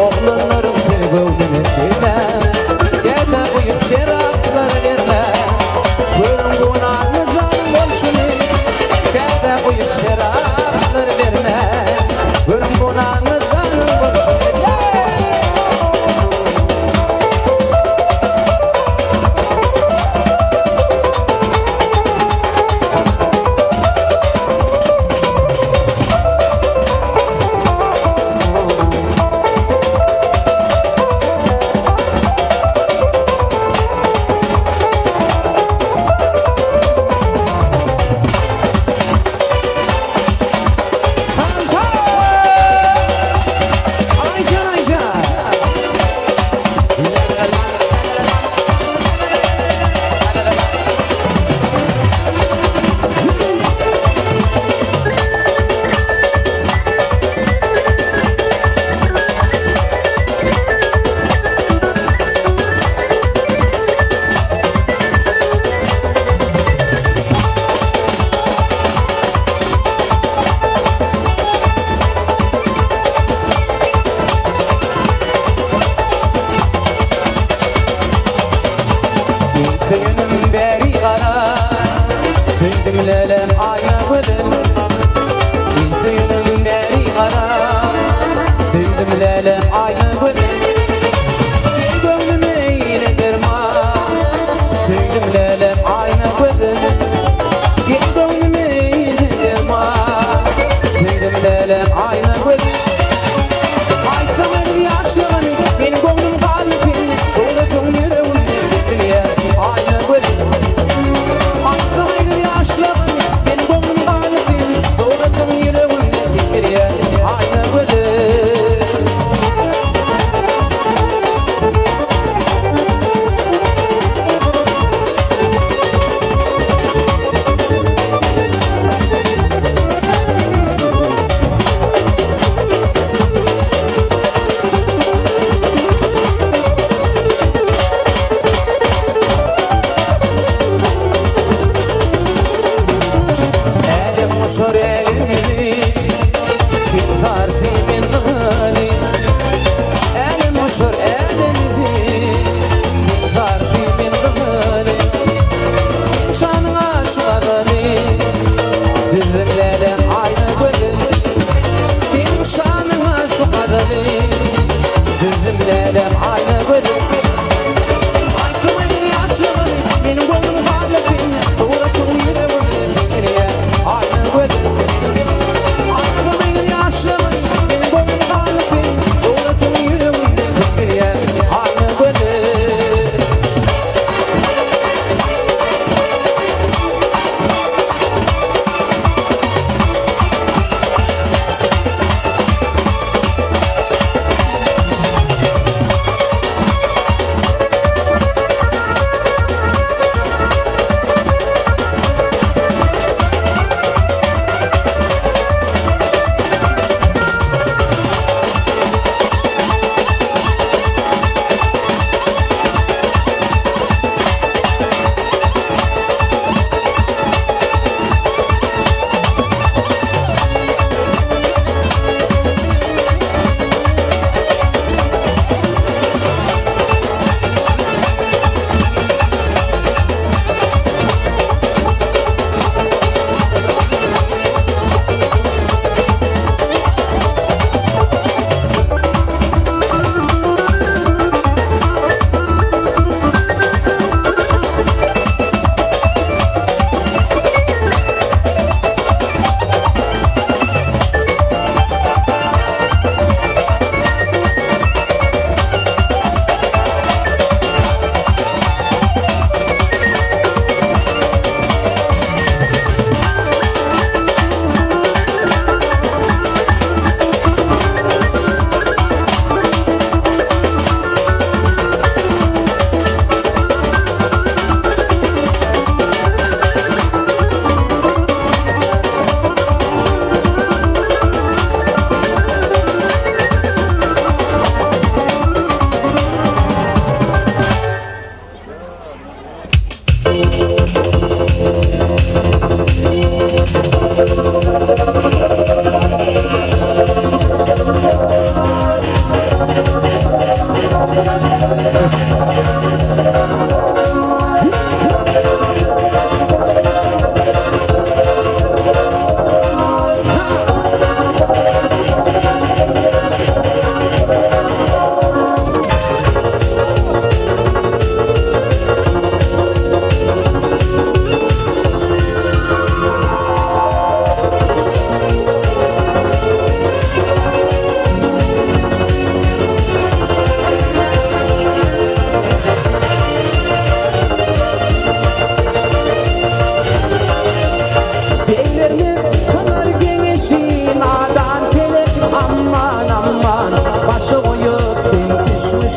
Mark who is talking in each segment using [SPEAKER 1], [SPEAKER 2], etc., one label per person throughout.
[SPEAKER 1] Oğlanlarım tügövünü verme Gede uyup şeraplar verme Bölüm günahını canım olşunu Gede uyup şeraplar verme Bölüm günahını canım olşunu Köyünün beri kara Tüydüm lelem aynağı Köyünün beri kara Tüydüm lelem aynağı Gönlüm eyledir ma Tüydüm lelem aynağı Gönlüm eyledir ma Tüydüm lelem aynağı Aytamın yaşlarını benim gönlüm kalbim Doğradım yüreğim dünya ayna gözüm Aklımın yaşlarını benim gönlüm kalbim Doğradım yüreğim dünya ayna gözüm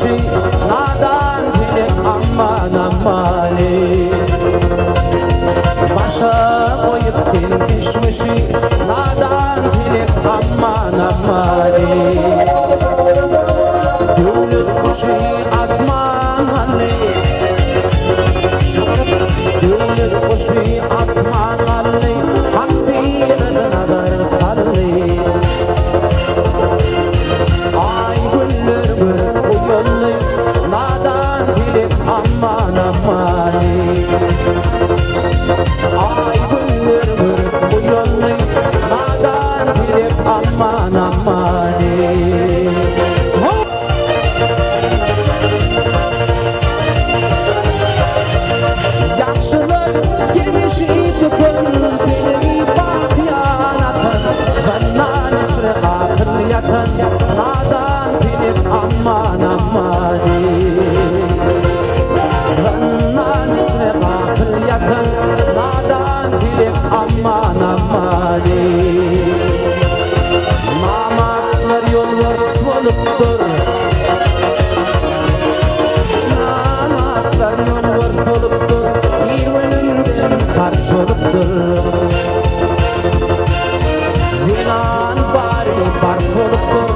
[SPEAKER 1] kuşu nadan bilip aman amani başa koyup fil düşmüşü nadan bilip aman amani gülüp kuşu atman ali gülüp kuşu atman ali hamfirin nadar kalli ay güller bir uyumlu nadan bilip aman amani ay güller bir uyumlu nadan bilip aman amani yaşlılar gelişi tutun beni bak yanatın bana nesre akıl yatın nadan bilip aman amani bana nesre akıl yatın nadan bilip aman amani mamaklar yollar soluptur mamaklar yollar soluptur İrvenimden ters soluptur Vinan bari bar soluptur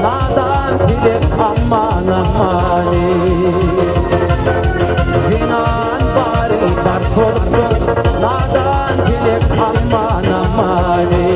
[SPEAKER 1] nadan bilip aman amani Vinan bari bar soluptur nadan bilip aman amani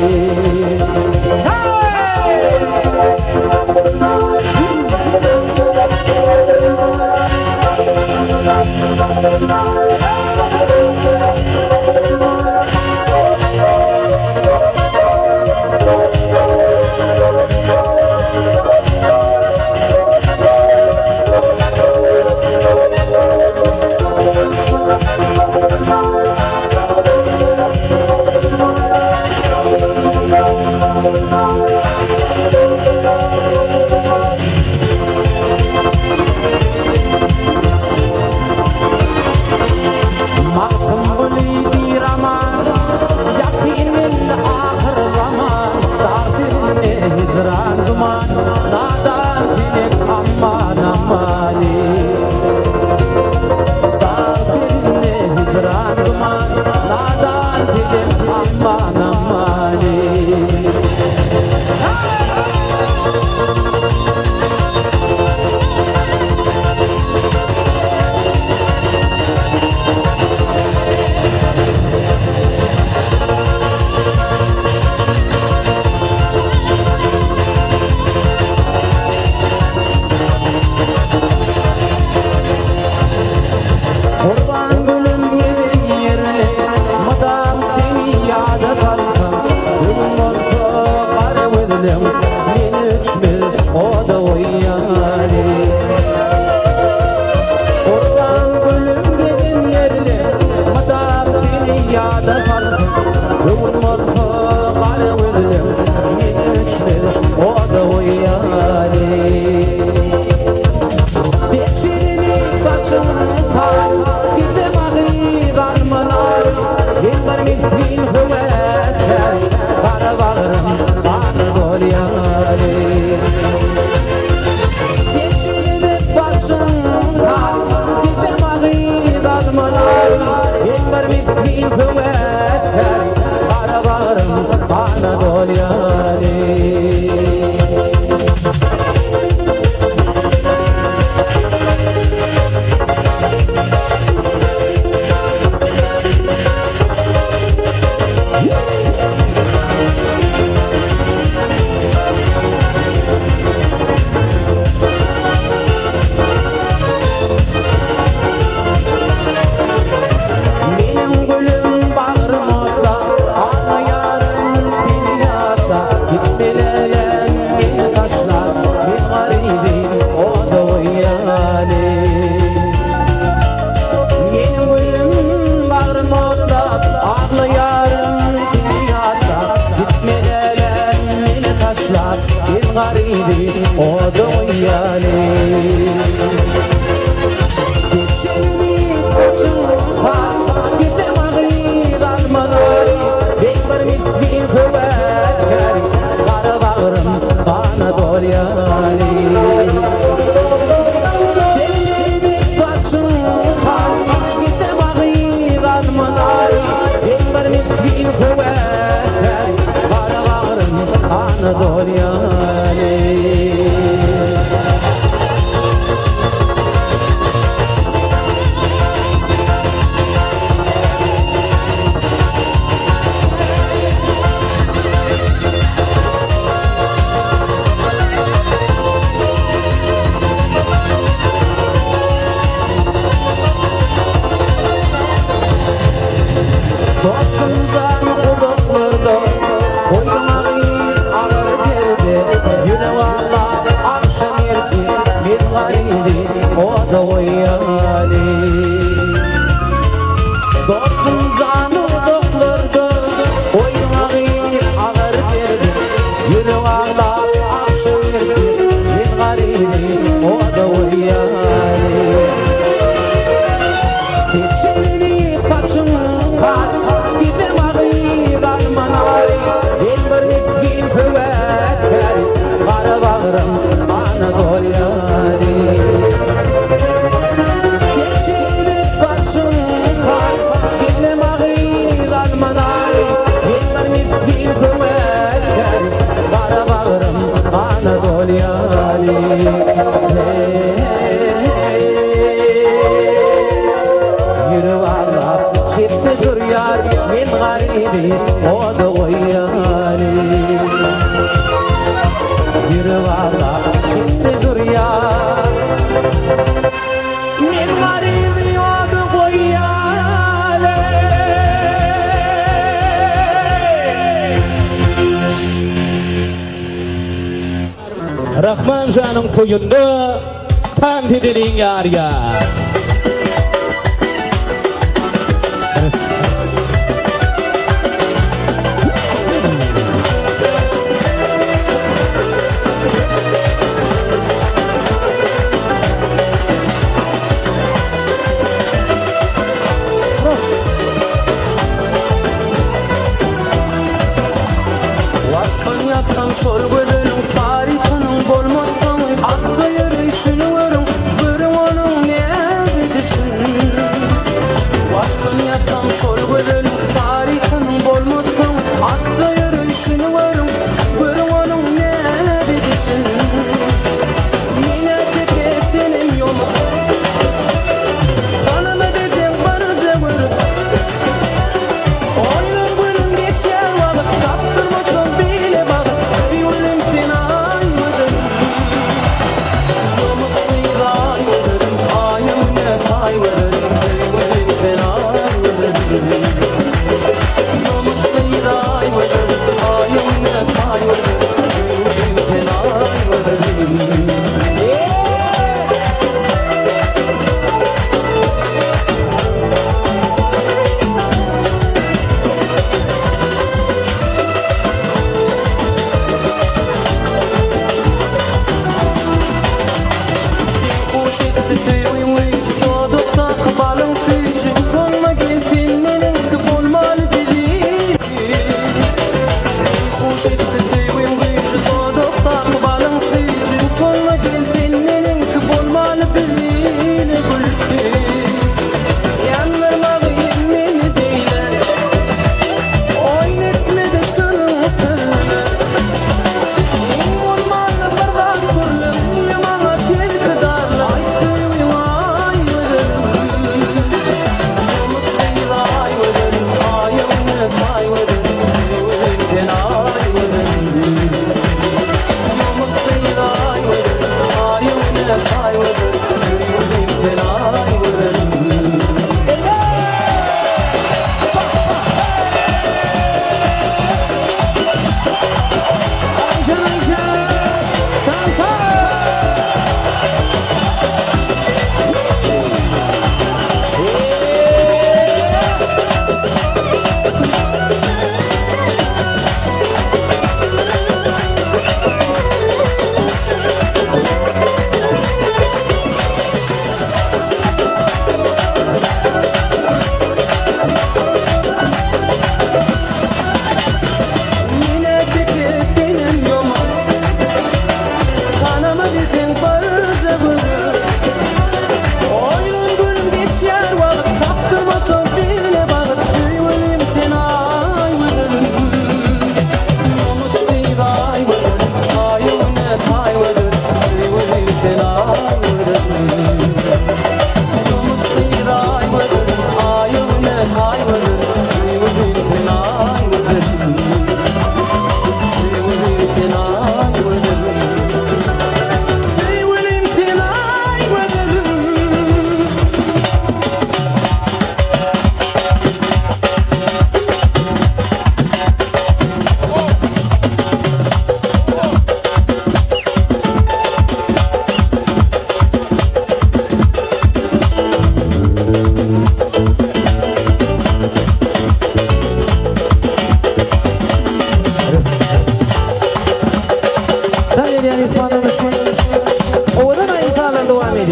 [SPEAKER 1] غريبي ودا ويالي dostum canı doktordu oynağı ağır verdi yürü ağlar akşırdı ben garibi oda uyali geçimini kaçım kar gidelim ağır almanari ben bir miskin hüvet kar kara bağrım Anadolu'yali geçimini kaçım kar gidelim ağır almanari ben bir miskin hüvet kar kara bağrım Anadolu'yali yürü valla çekti dur yar ben garibi o da uyali yürü valla çekti dur yar ben garibi o da uyali Rahman Can'ın toyunda tam dediğin yar ya Vasfın yatsam şol gözünün tarihinin bolmazsan Asla yürüyüşünü varım bırım onun ne bidesin Vasfın yatsam şol gözünün tarihinin bolmazsan Asla yürüyüşünü varım bırım onun ne bidesin Yine ceketinim yolu Kanım edeceğim bana cevırı Oyun bölüm geçer vakit kaptırmasın bile bakıp Bir ölüm seni ayırırım Yolumuzda ayırırım Ayımda ayırırım Bir ölüm seni ayırırım Yolumuzda ayırırım Ayımda ayırırım Bir ölüm seni ayırırım Hoş etti tüyü Doğdukta kıbalım fücü Tolma gelsin menin kıbolmalı bilir Hoş etti tüyü Doğdukta kıbalım fücü Tolma gelsin menin kıbolmalı bilir Yanlarmağı yemini değiller Oynetmedik sanım sözüne Olmalı bardak kurlum Yamağa tel kadarla Ay tüyü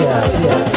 [SPEAKER 2] haydi.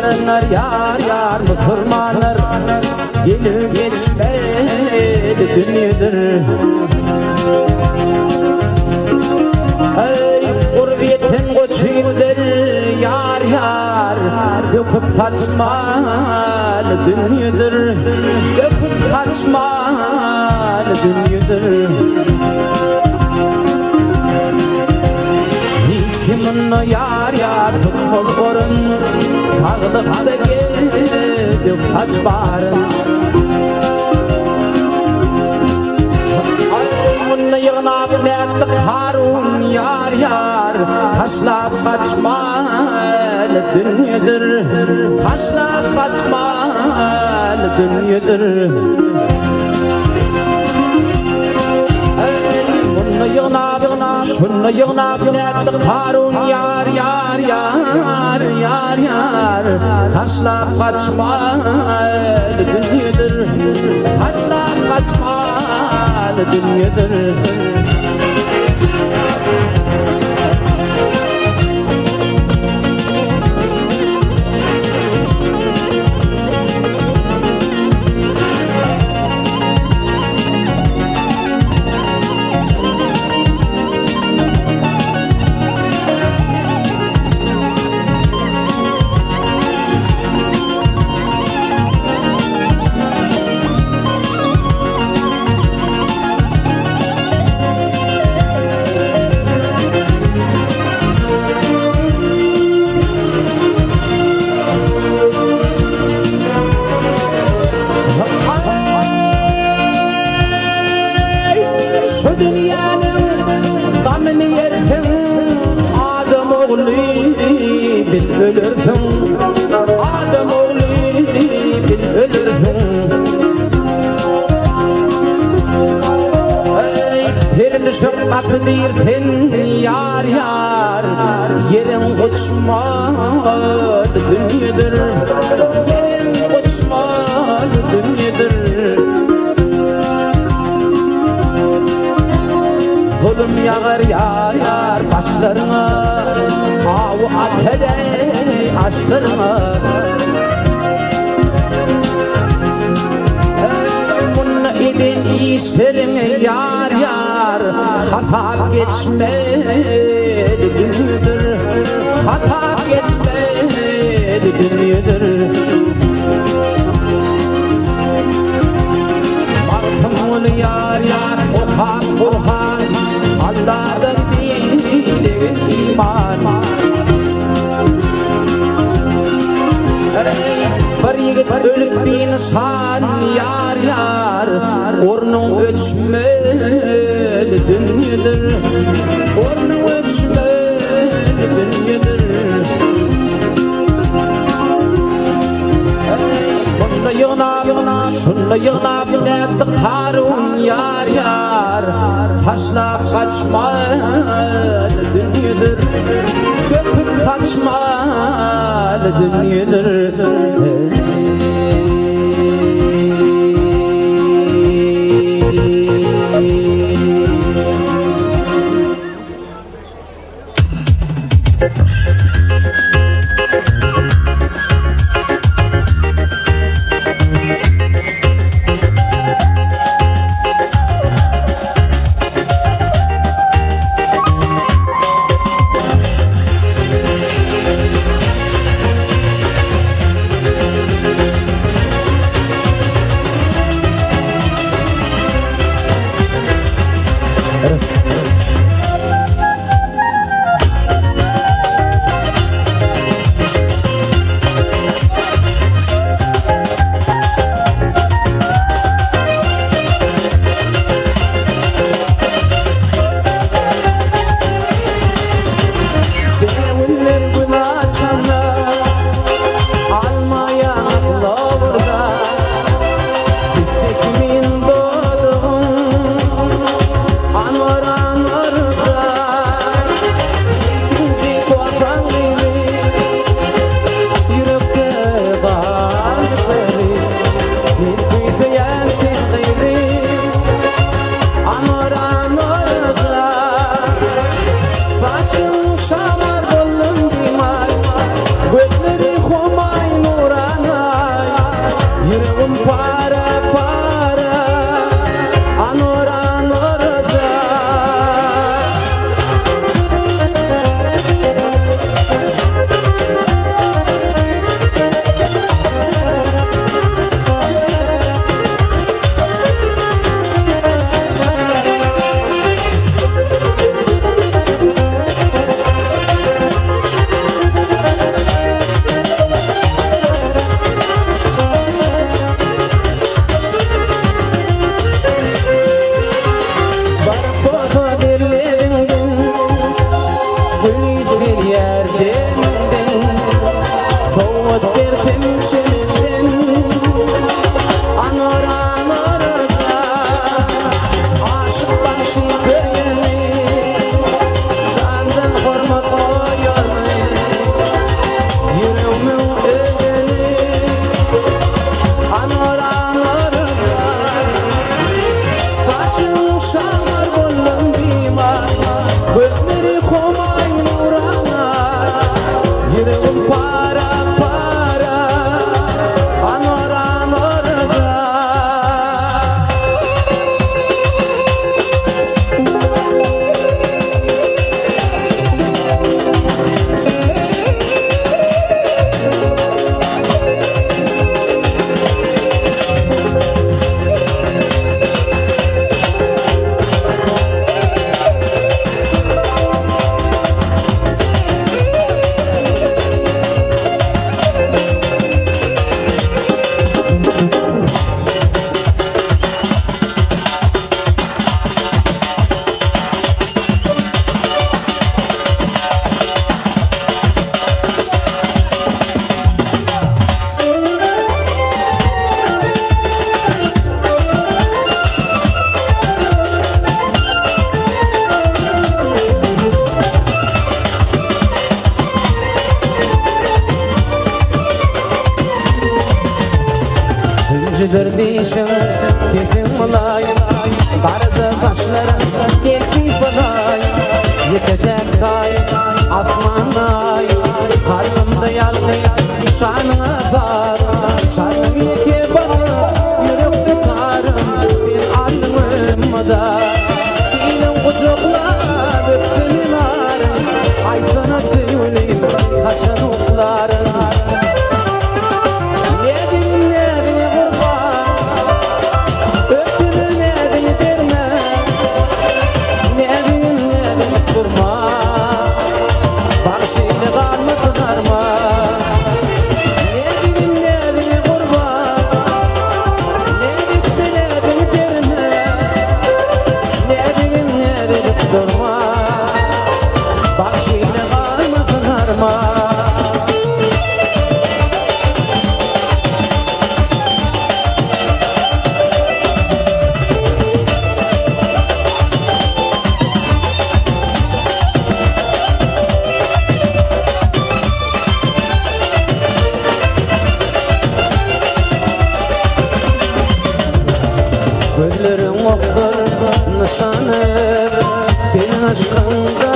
[SPEAKER 1] Muhtarınlar yar yar Müslümanlar gelip geçmedi dünyadır. Ey gurbiyetin koçuydur yar yar döküp kaçmalı dünyadır. Döküp kaçmalı dünyadır. Hiç kimin yar yar tutmul orun Sağlıkta gelip kaçbarın. Ayımını yığınap mekti karun yar yar Taşlap kaçmalı dünyadır. Taşlap kaçmalı dünyadır. Şunu yığınap mekti karun yar yar yar yar yar Taşlap kaçmalı dünyadır. Taşlap kaçmalı dünyadır. Ölürsün, Adem oğlu bil ölürsün. Yerin düşüp atılırken yar yar yerin uçmalı dünyadır. Yerin uçmalı dünyadır. Kulum yağar yar yar başlarına Avu atede aşlarına Bunun idin işlerin yar yar Hatap geçmedi dünyadır. Hatap geçmedi dünyadır. Baktım yar yar Okan Burhan Allah'ın dini iman. Bir yigit ölüp bir insan yar yar Ornun ölçmeli dünyadır. Ornun ölçmeli dünyadır. Bunda yığınap, şunda yığınap Netti karun yar yar Taşlap kaçmalı dünyadır. Döküp kaçmalı dünyadır. Sürdür dişin ketin mulay Barıdı kaşların belki falay Yıkacak tay atmanay Karnımda yalnız şanına var Şanın yeke bana yürekte karım Bir alnım da Benim kucaklar öptümün ağrım Aytana tüyleyim kaçan otlarım Güllerim oklar nişanır Senin aşkında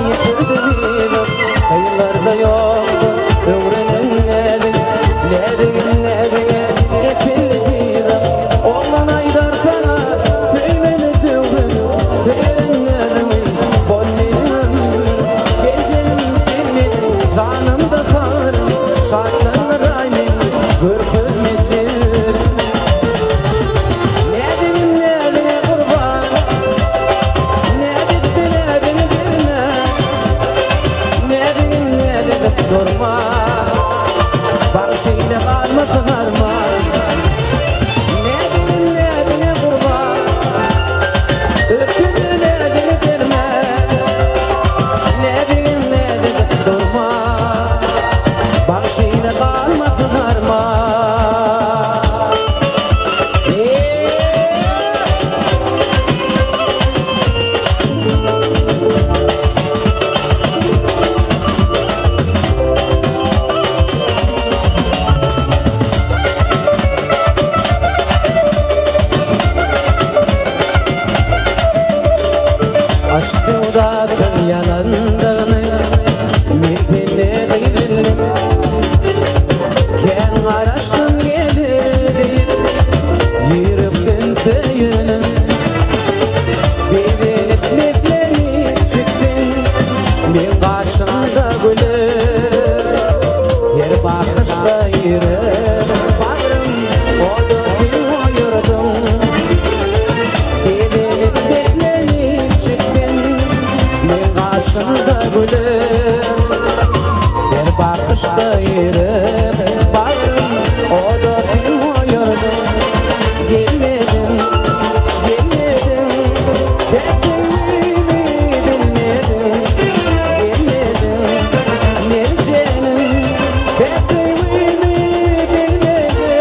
[SPEAKER 1] yitirdim Aylarda yoktu ömrünün nedin Nedin epildim Oğlan aydar sana Söymeni dövdüm Senin nedin Bolmedim Gecenin filmini Canımda karım Şartlarına raymin Gürpülmecir Durma Barışıyla kalmasın armağan Nedeni kurban Öptüğünü nedeni verme Nedeni durma Barışıyla kalmasın armağan Aşkı uzatın yanındığını Bildiğini bildim Ken araştım gelir Yürüktün tüyünü Bilinip beklenip çıktın Bir karşımda gülür Her bakışta yürür Bağrım oldu ki oyurdum Bilinip beklenip çıktın Karşımda gülüm Bir bakışta yürüm Bağrım o da film oyurdum Gelmedim Bekleğimi dinledim Gelmedim Geleceğim Bekleğimi bilmedim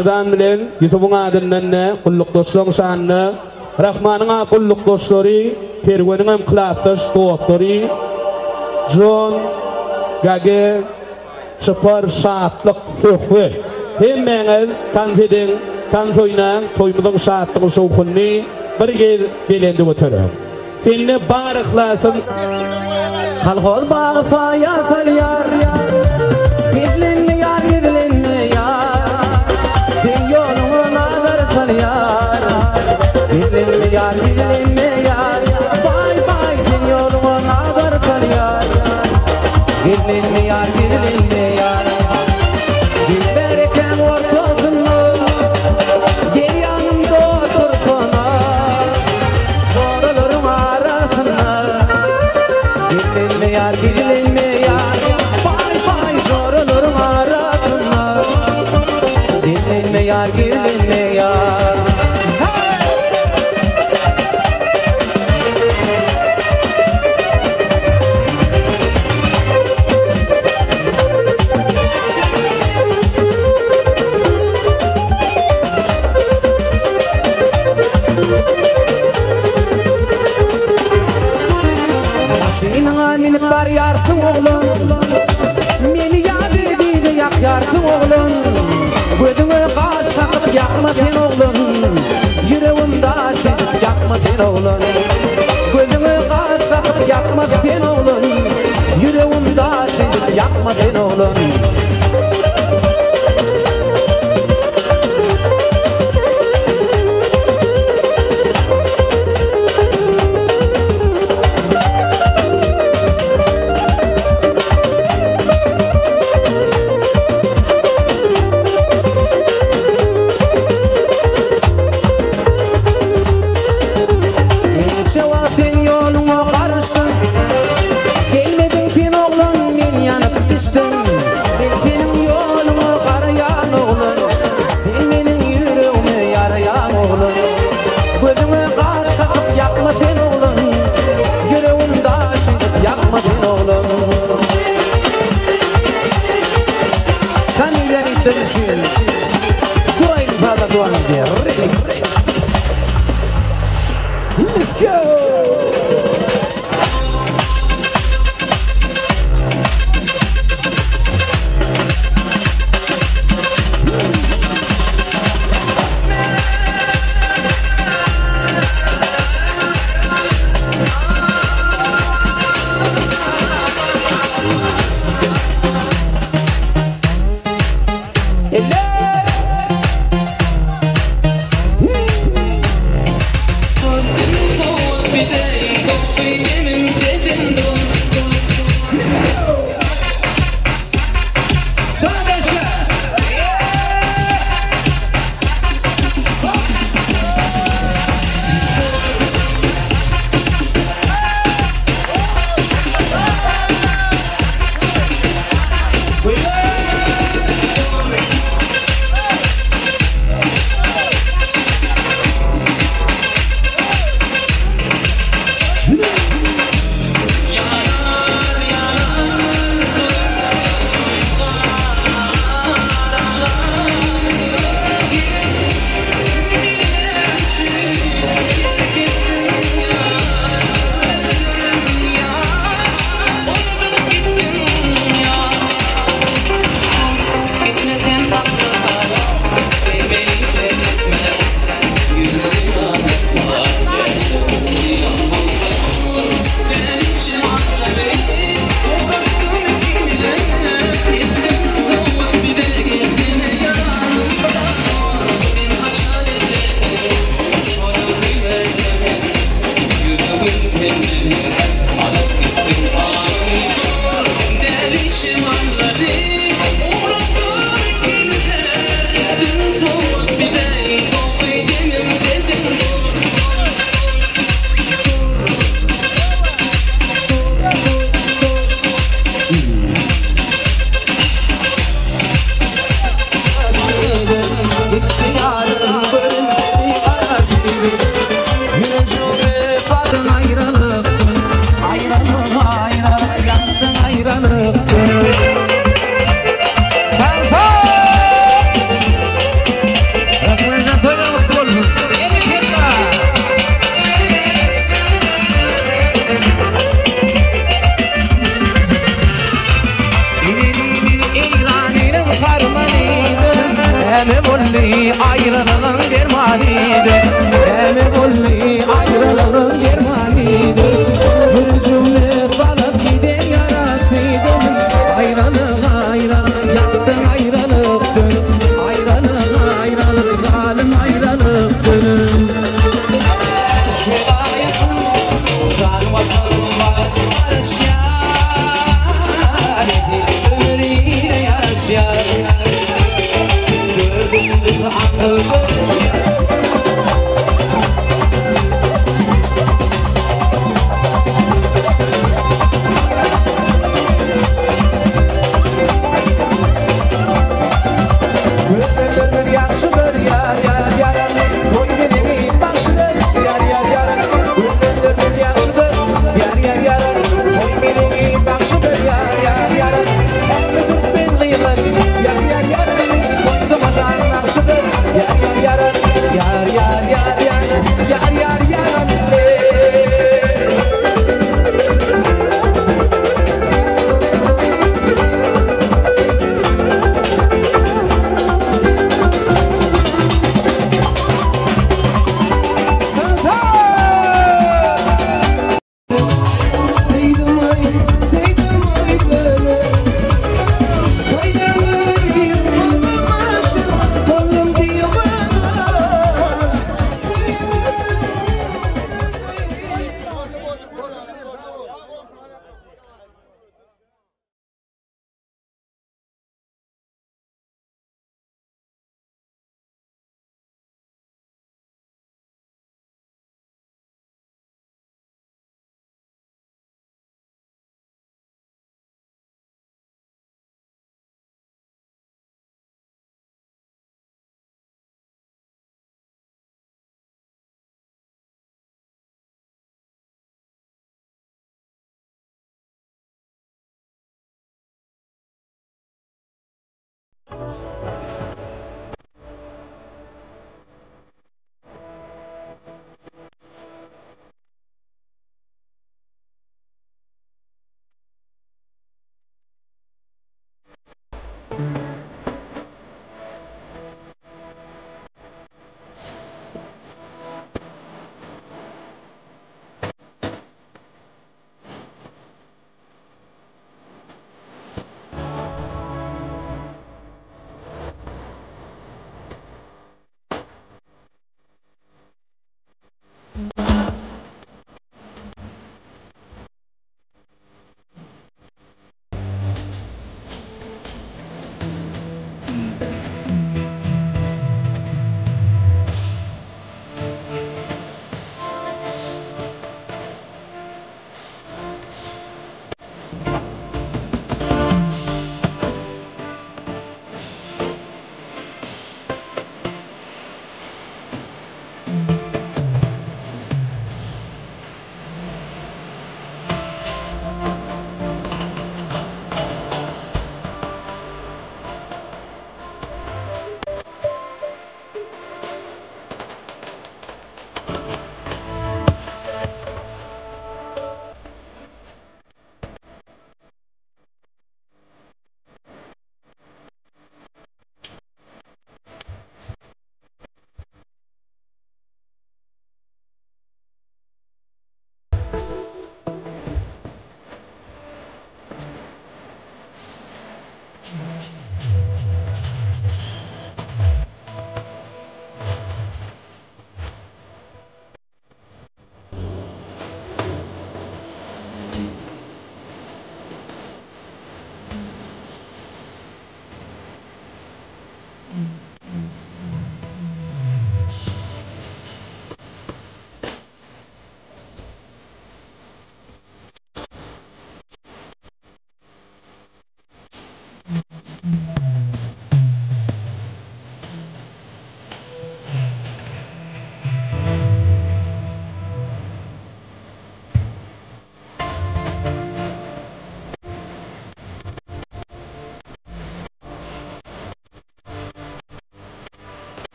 [SPEAKER 2] Berdan bilen YouTube'un adından ne kulluk dostluğun şanını Rahman'ın kulluk dostları Kerguenin hem klaftış doktori John Gage Çıpar şaatlık hukuk Hemmeğe tanfedin tansoynan toymudun şaatlığı şokunni bir gel belendi oturup Seninle barıklasın
[SPEAKER 1] Kalkol bağı fayar falyar Gizlenme yar gizlenme yar Sen yolunu nazar falyar Gizlenme yar gizlenme yar Bay bay sen yolunu nazar falyar Gizlenme yar gizlenme yar Gizlerken ortasını Gel yanımda otursana Sorularım arasına Gizlenme yar gizlenme yar Bay bay sorularım arasına Gizlenme yar gizlenme yar Minip bar yarsın oğlum Meni yad ediydi yak yarsın oğlum Gözüme kaş takıp yakma sen oğlum Yüreğimde şedip yakma sen oğlum Gözüme kaş takıp yakma sen oğlum Yüreğimde şedip yakma sen oğlum Sen yoluna karıştın Gelmedin sen oğlum men yanıp düştün Ben senin yolunu karayan oğlum Sen benim yüreğimi yarayan oğlum Gözüme kaş takıp yakma sen oğlum Yüreğimde şedip yakma sen oğlum Sen ileri dönüşün Duayın fazla duanı diye remix Let's go!
[SPEAKER 3] Bir de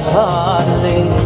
[SPEAKER 1] ashalli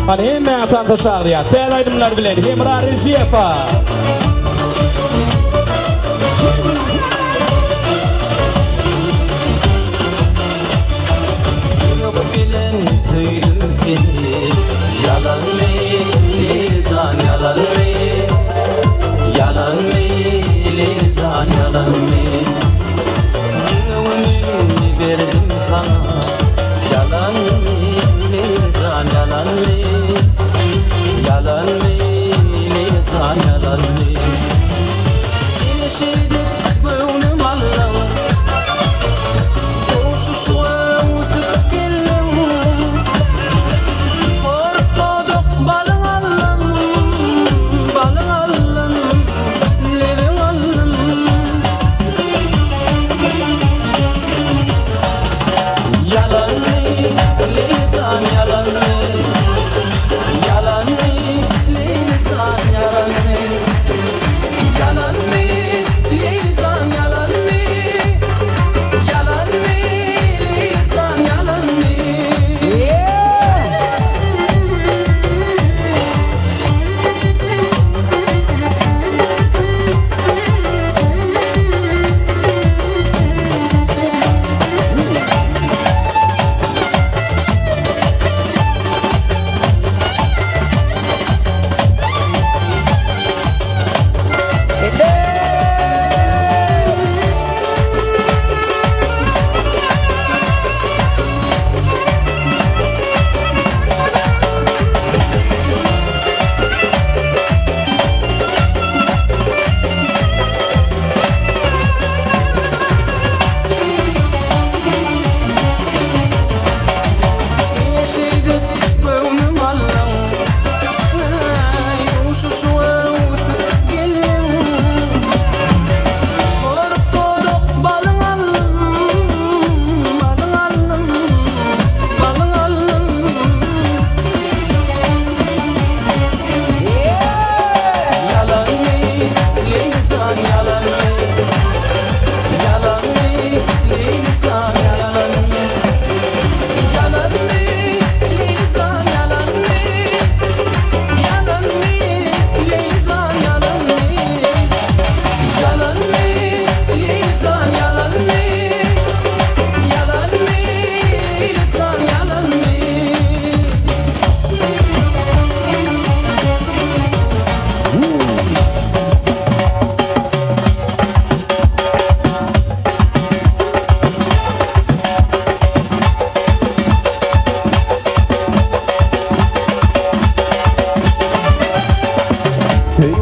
[SPEAKER 2] Hani hem ben tanıta şağırıya. Değerli aydınlar bilen. Emrah Reziyefa.
[SPEAKER 3] Yalan mı, lisan yalan mı? Yalan mı, lisan yalan mı? Ömrümü verdim sana. Yalan mı, lisan yalan mı? Yalan mı, lisan yalan mı? Yeşildik gönlüm Allah'ım. Koşuşlar uçup geldim.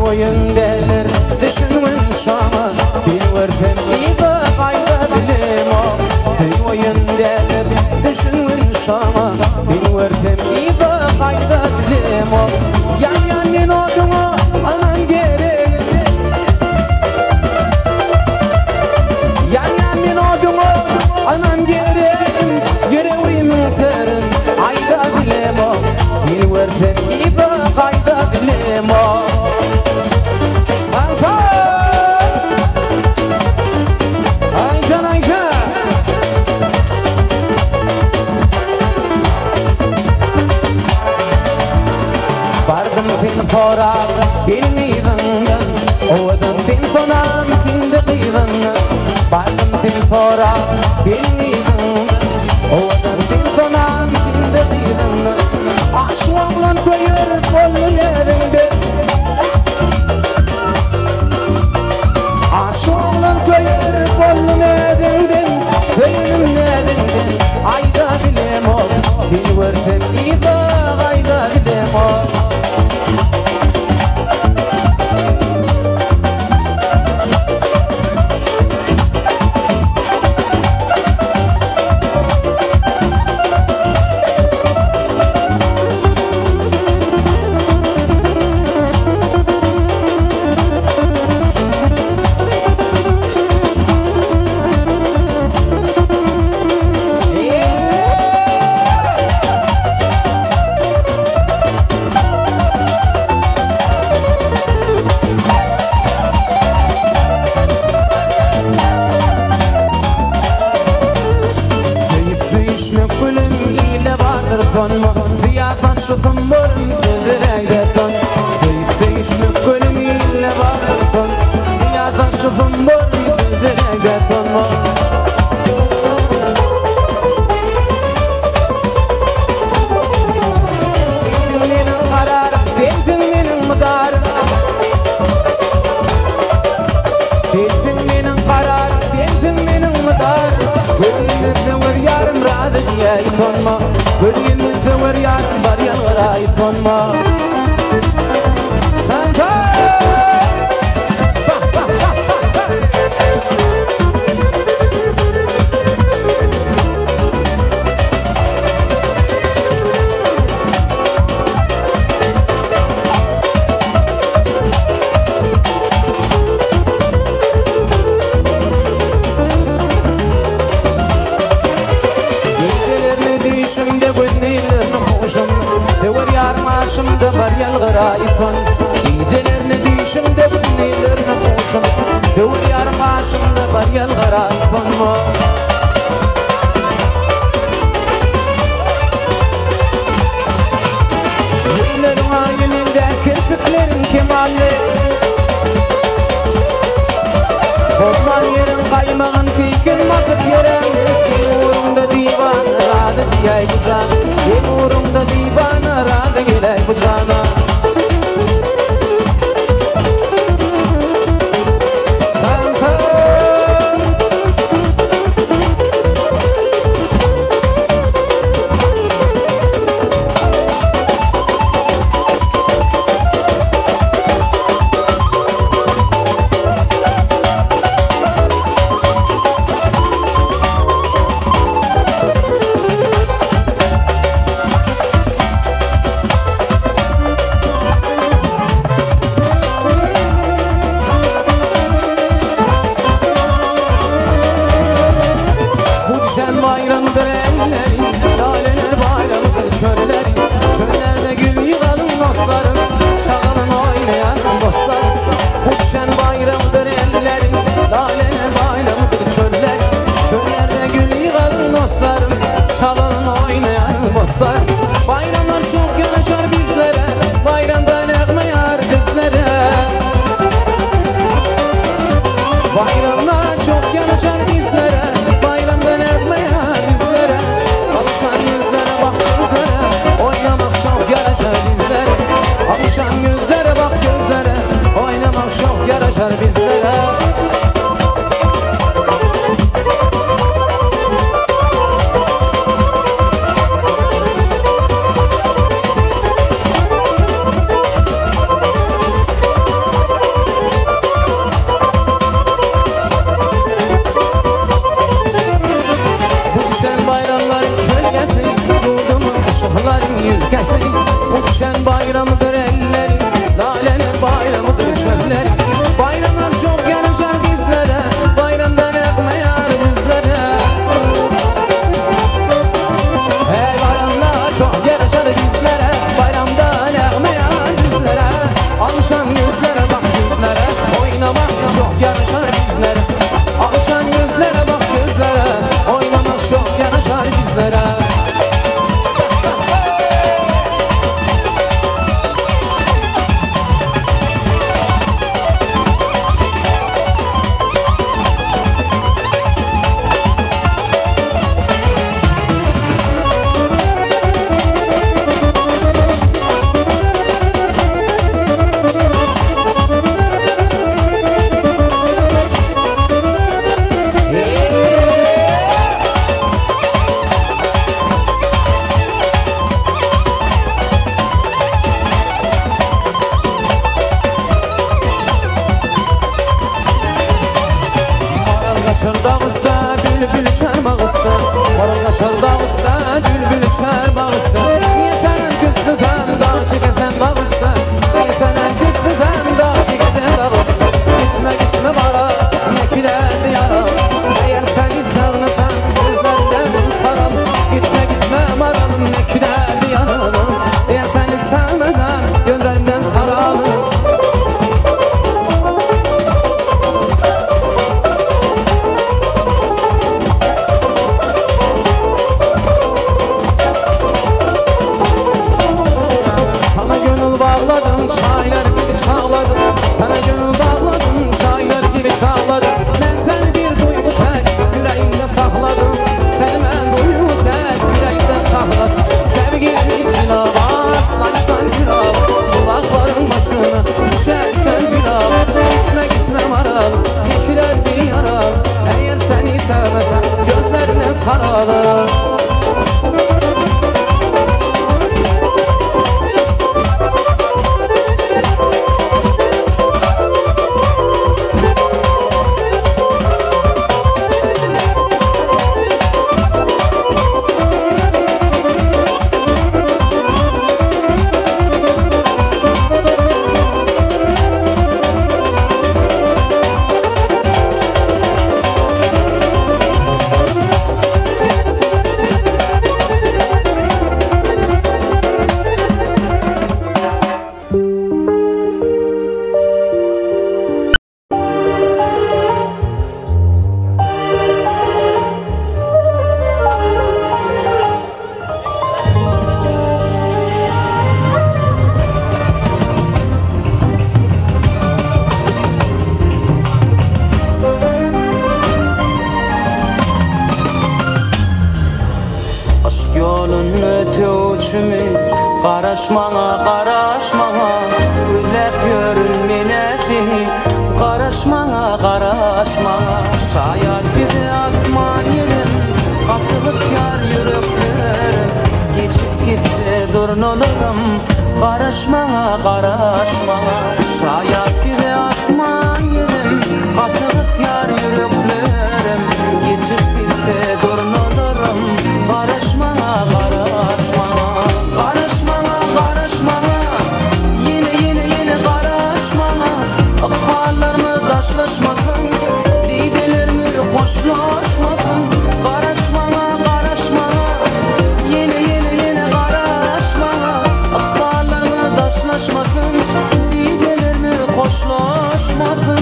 [SPEAKER 1] Oyundadır düşünün şama bir vurtum iba kayda bilemo. Oyundadır düşünün şama bir vurtum iba kayda bilemo. Yan yan oduma anan geri. Yan yan oduma anan geri. Geri uyumun terin ayda bilemo. Bir vurtum iba kayda bilemo. Fora filmi vandan, odan film konam film de vandan. Bardım film fora filmi vandan, odan film konam film de vandan. Aşkımla koyur kolun evinde, aşkımla koyur kolun evinde, benim evinde. Ayda bilemo, dil vurtum iba ayda bilemo. Konma, fiyafas taşı zımbarın tüzüreydeton Değişmek gönlüyle bağırton Dünya taşı zımbarın tüzüreydeton Tonma, bölgenin tevır yarın var yanlara tonma. Sen Şimdi gönlülerini hoşum Tevir yarım aşımda var yalgıra iton Gecelerini düşümde gönlülerini hoşum Tevir yarım aşımda var yalgıra iton Güllerin ayininde kirpiklerin kemalli Korkman yerin kaymağın fikir matıp yeren Uğrumda divan aradı diyey bu can Uğrumda divan aradı geley bu cana Sen bayramdır ellerin, laleler bayramdır çöllerin Çöllerde gül yığalım dostlarım, şağalın oynayan dostlarım Kutşen bayramdır ellerin, laleler bayramdır çöllerin Çöllerde gül yığalım dostlarım, şağalın oynayan dostlarım Bayramlar çok yanaşar bizlere, bayramda nəğmə yar kızlara Bayramlar çok yanaşar bizlere, bayramda nəğmə yar bizlere Alışan yüzlere bak gözlere, oynamak çok yaraşar bizlere Alışan yüzlere bak gözlere, oynamak çok yaraşar bizlere Bayramların kölgesi, yurdumun ışıkların ülkesi Uçan bayramıdır ellerin, laleler bayramıdır çöllerin Bayramlar çok yaraşar bizlere, bayramda nəğmə yar bizlere Hey bayramlar çok yaraşar bizlere, bayramda nəğmə yar bizlere Alışan yüzlere bak yüzlere, oynamak çok yaraşar bizlere Alışan yüzlere bak gözlere, oynamak çok yaraşar bizlere
[SPEAKER 3] yolun ötüçümü Qaraşmağa, qaraşmağa Özlep görün menefini Qaraşmağa, qaraşmağa Şayat gibi atman yerim Qatılık yar yüreklerim Geçip gitti durnularım Qaraşmağa, qaraşmağa Şayat gibi atman yerim Qatılık yar yüreklerim Geçip gitti durnularım Qaraşmağa, qaraşmağa Qaraşmağa, qaraşmağa Yine qaraşmağa Aqballarımı daşlaşmasın Didelerimi hoşlaşmasın Qaraşmağa, qaraşmağa Yine qaraşmağa Aqballarımı daşlaşmasın Didelerimi hoşlaşmasın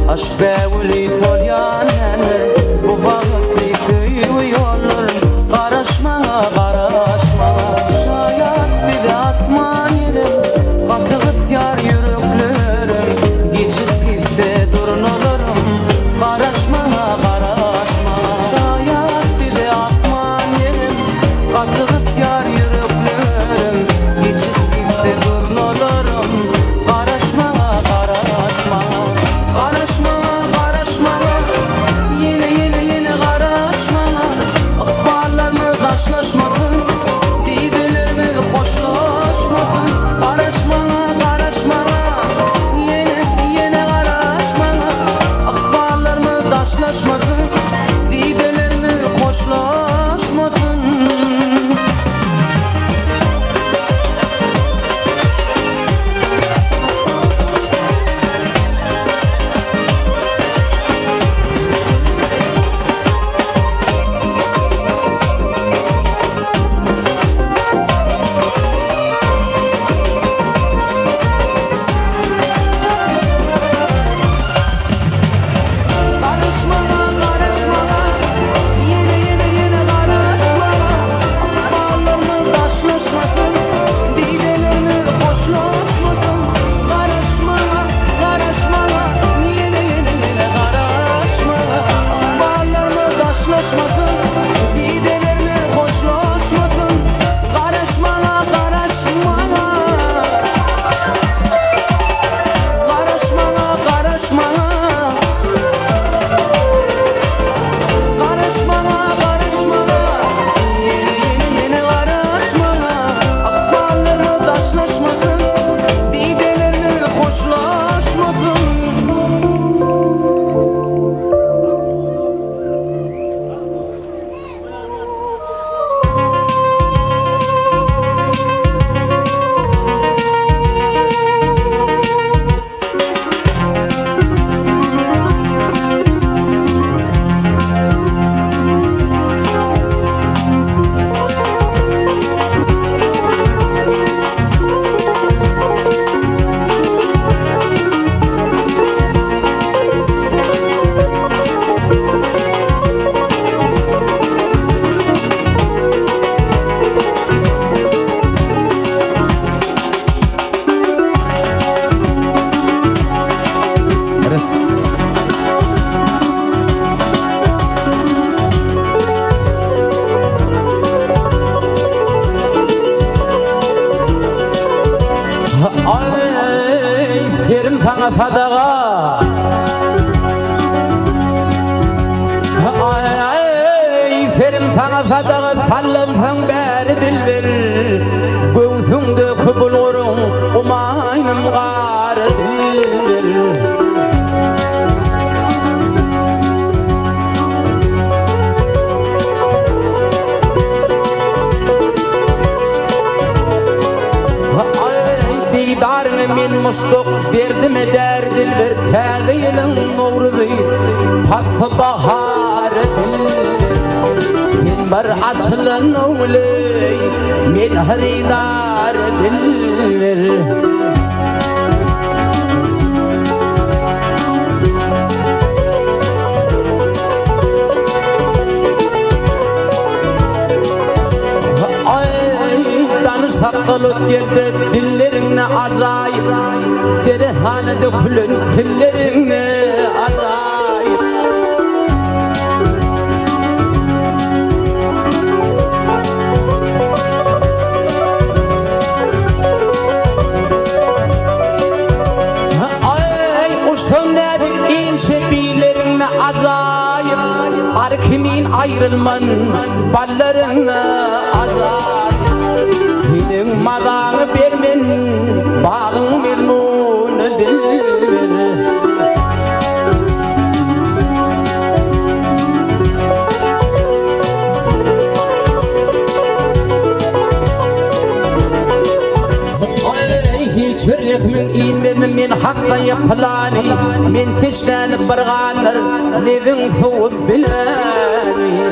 [SPEAKER 3] Aşk bevuli tolyan bu bağıtlı köyü yollar Qaraşmağa, qaraşmağa Şayat bir de atman yerim Qatılıp yar yüreklerim Geçip gitti durnularım Qaraşmağa, qaraşmağa Şayat bir de atman yerim Qatılıp yar yüreklerim Geçip gitti durnularım Qaraşmağa, qaraşmağa Qaraşmağa, qaraşmağa Yine qaraşmağa Aqballarımı daşlaşmasın Didelerimi hoşlaşmasın Qaraşmağa, qaraşmağa Yine qaraşmağa Aqballarımı daşlaşmasın Didelerimi hoşlaşmasın Qaraşmağa, qaraşmağa Yine qaraşmağa Aqballarımı daşlaşmasın Didelerimi hoşlaşmasın Qaraşmağa, qaraşmağa Yine qaraşmağa Aqballarımı daşlaşmasın Didelerimi hoşlaşmasın Qaraşmağa, qaraşmağa Qaraşmağa, qaraşmağa Qaraşmağa, qaraşmağa Yine qaraşmağa Aqballarımı daşlaşmasın Didelerimi hoşlaşmasın Ay ferim sana sadağa Ay ferim sana sadağa Sallansan beri dilber Göğsünde kubul orun Umaynım garı dilber Didarını min muştuk verdim eder dilber Tağıyılın uğrudu pası baharı Min bar açılan oğley min haridar dilber Sakkalık geldi dillerine acayip Derehane dökülün dillerine acayip Ay uçtum nedik ince billerine acayip Arkimin ayrılman ballarına acayip Senin madağını vermen, bağın memnun'dur. Hiçbir yekmin ilmemim men hakka yapılani Men teşlenip barğanlar nevin soğut bilani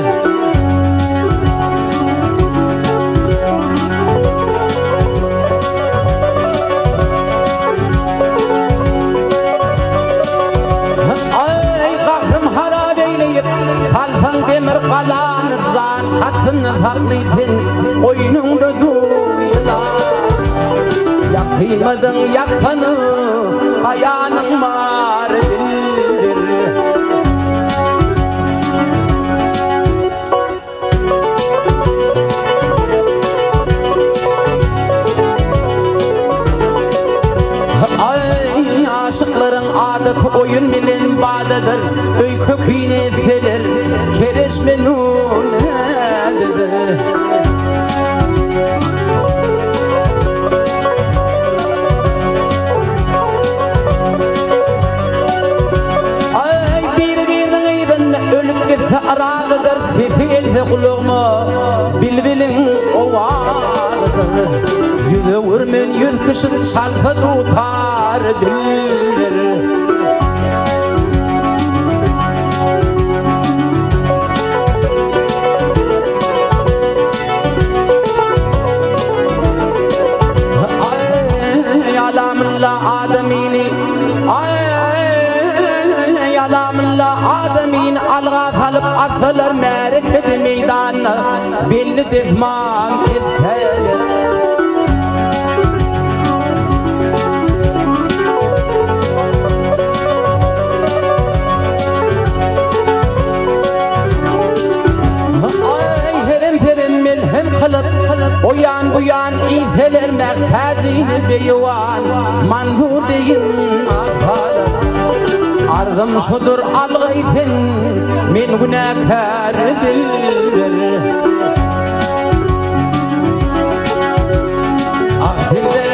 [SPEAKER 3] Demir kalanı zan katını haklıyken oyununda duyular Yakıymadın yakanı ayağının marıdır Ay aşıkların adeti oyun bilen badedir Öy köküne felir kereş menun edir Ay bir-birinin eydin ölüp gitse aradıdır Sesi else kulağıma bilbilin ovadıdır Yüze vurmen yüz kışın çalsa tutar diller Adamin alğa kalıp atılır merkez meydanına belli dizman isteler Ay herem herem melhem kılıp oyan buyan izeler merkezini beyvan manzur deyin atalım Arzım şudur algaytın men günahkar dilber Ah dilber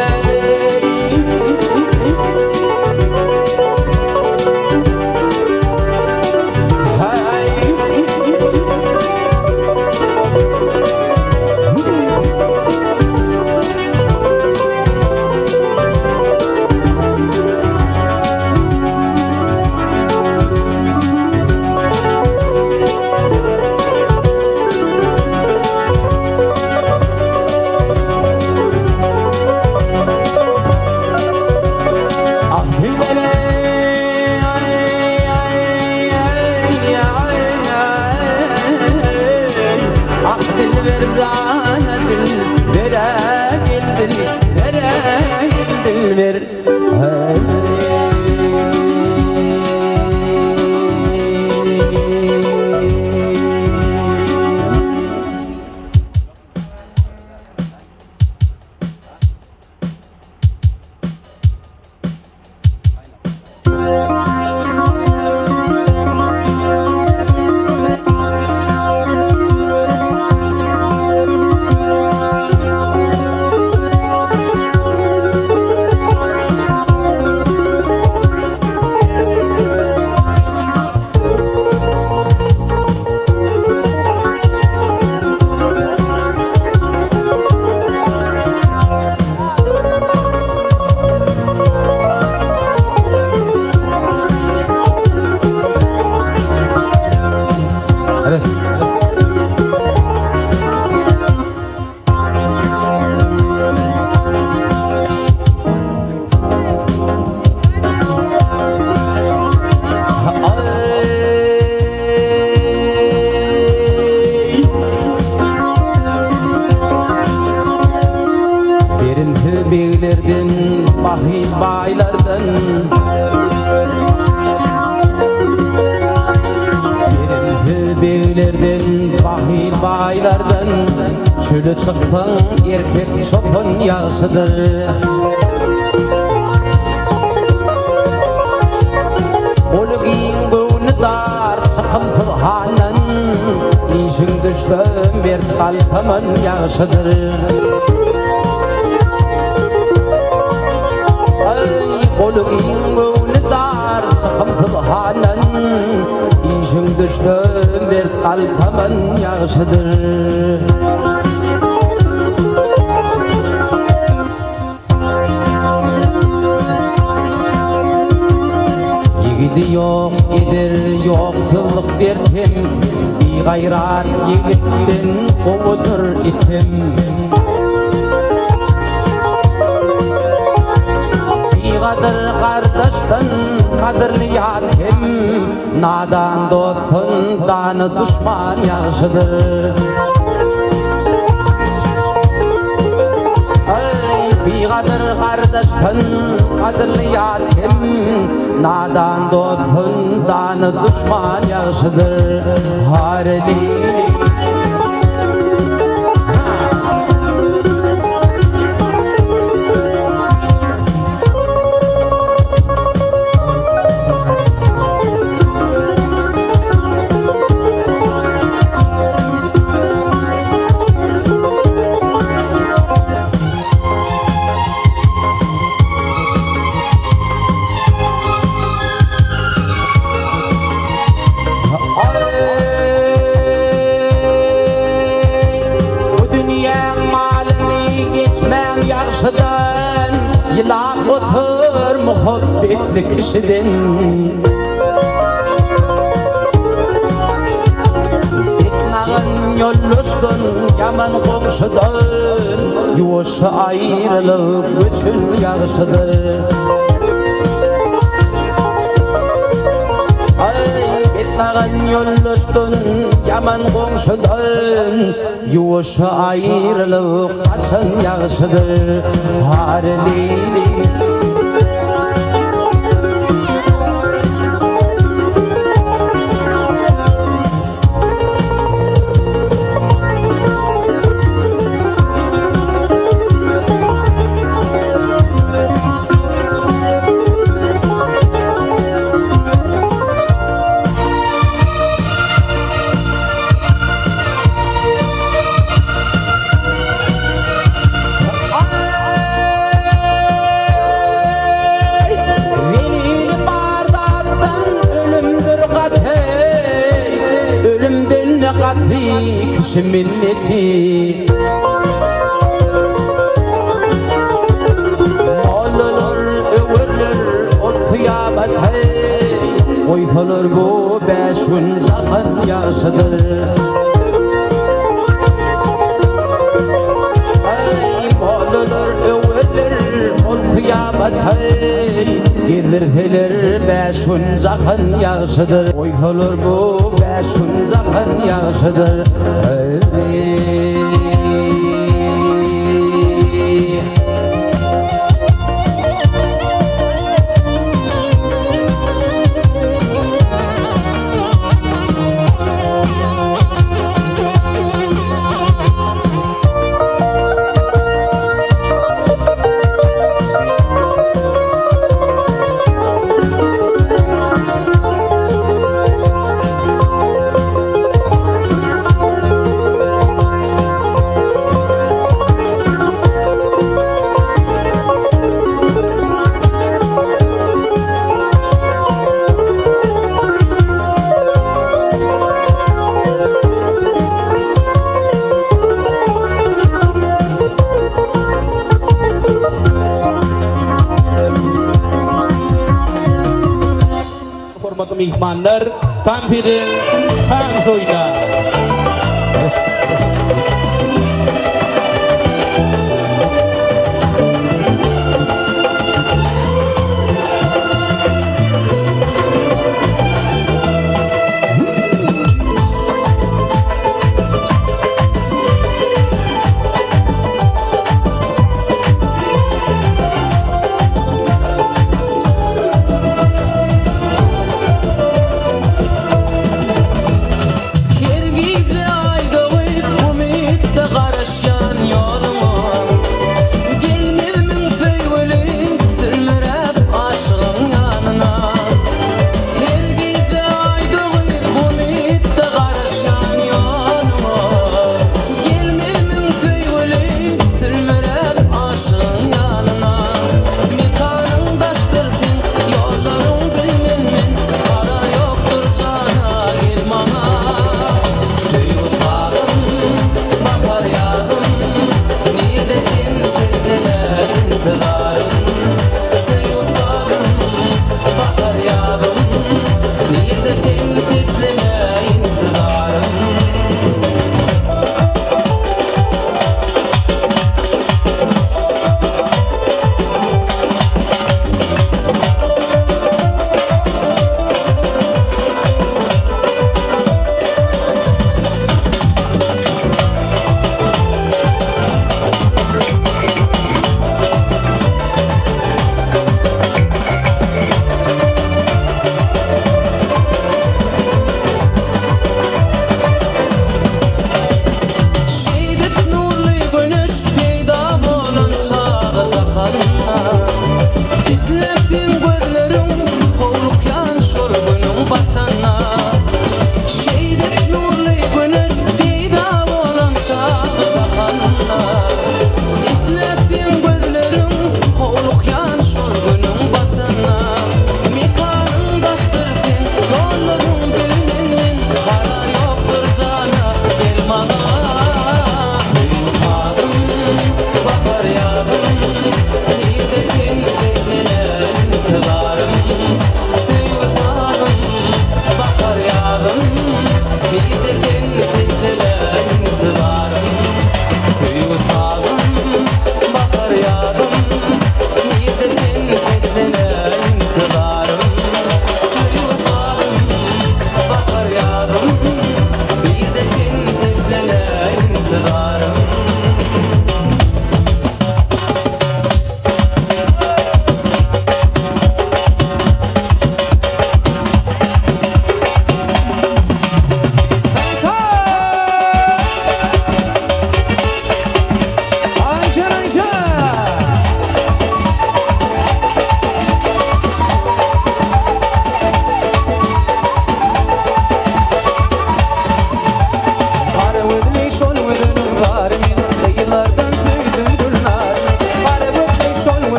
[SPEAKER 3] beylerden, bahil baylardan Yerimli beylerden, bahil baylardan Çölü çıktan erkek çoban yaşıdır Olugin boğunu dar sıkıntı hanan İşin düştüm bir kaltamın yaşıdır Olugin boğunu dar sıkıntı hanan İşin düştüm bir kaltamın yaşıdır Yigidi yok eder yokluk dertim Bir gayrat yigitten kovudur itim Bir kadır kardeşten kadırlı yatim Nadan dostundan düşman yaşıdır Bir kadır kardeşten kadırlı yatim Nadan dostundan düşman yaşıdır Hareli Yılak otur muhabbetli kişiden İtnağın yoluştun yaman komşudan Yuvuşu ayrılık bütün yarışıdır İtnağın yoluştun yaman komşudan Yuvuşu ayrılık kaçın yarışıdır Hareli kişi milleti Olur övülür o kıyamet hey Oytulur bu beşün zakın yaşıdır Olur övülür o kıyamet hey Gelir beşün zakın yaşıdır Oytulur bu beşün zakın yaşıdır
[SPEAKER 2] Mihmanlar tanfidin tan soyda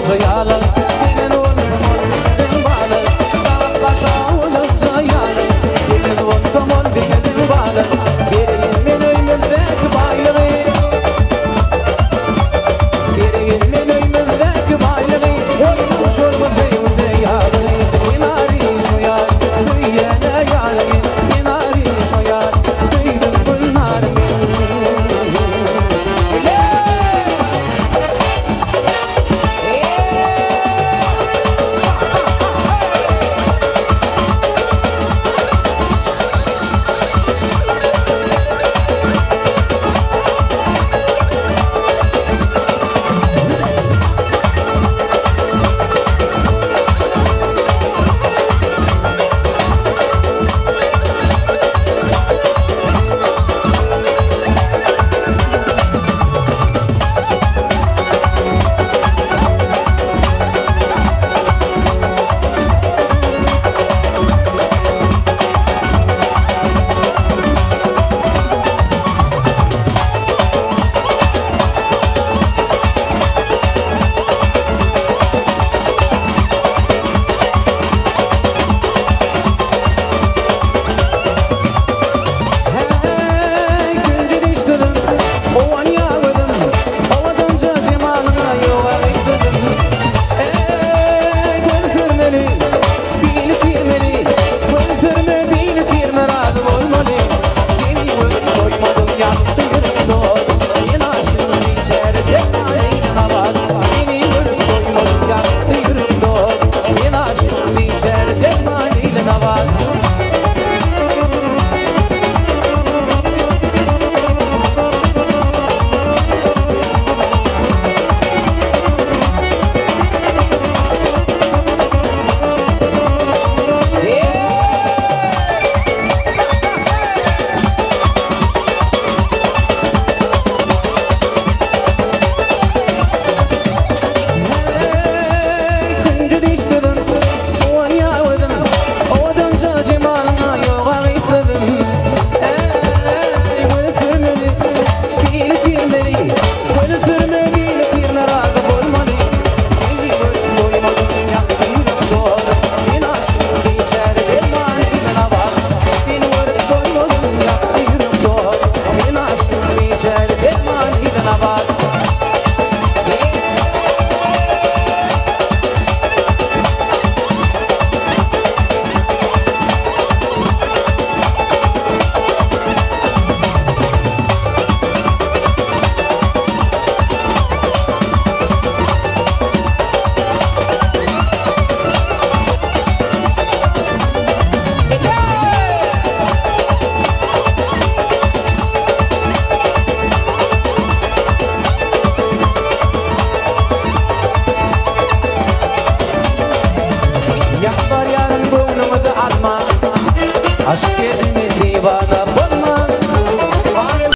[SPEAKER 1] soyalı Gelin oğlum dedim bağlı Dağıt başa oğlum soyalı Gelin oğlum dedim bağlı Gelin önümüzdeki baylığı Gelin önümüzdeki baylığı Oğlum şorbası soyalı Yenari soyalı Duyene yalı Yenari soyalı Duydum bunlar Aşk etme divana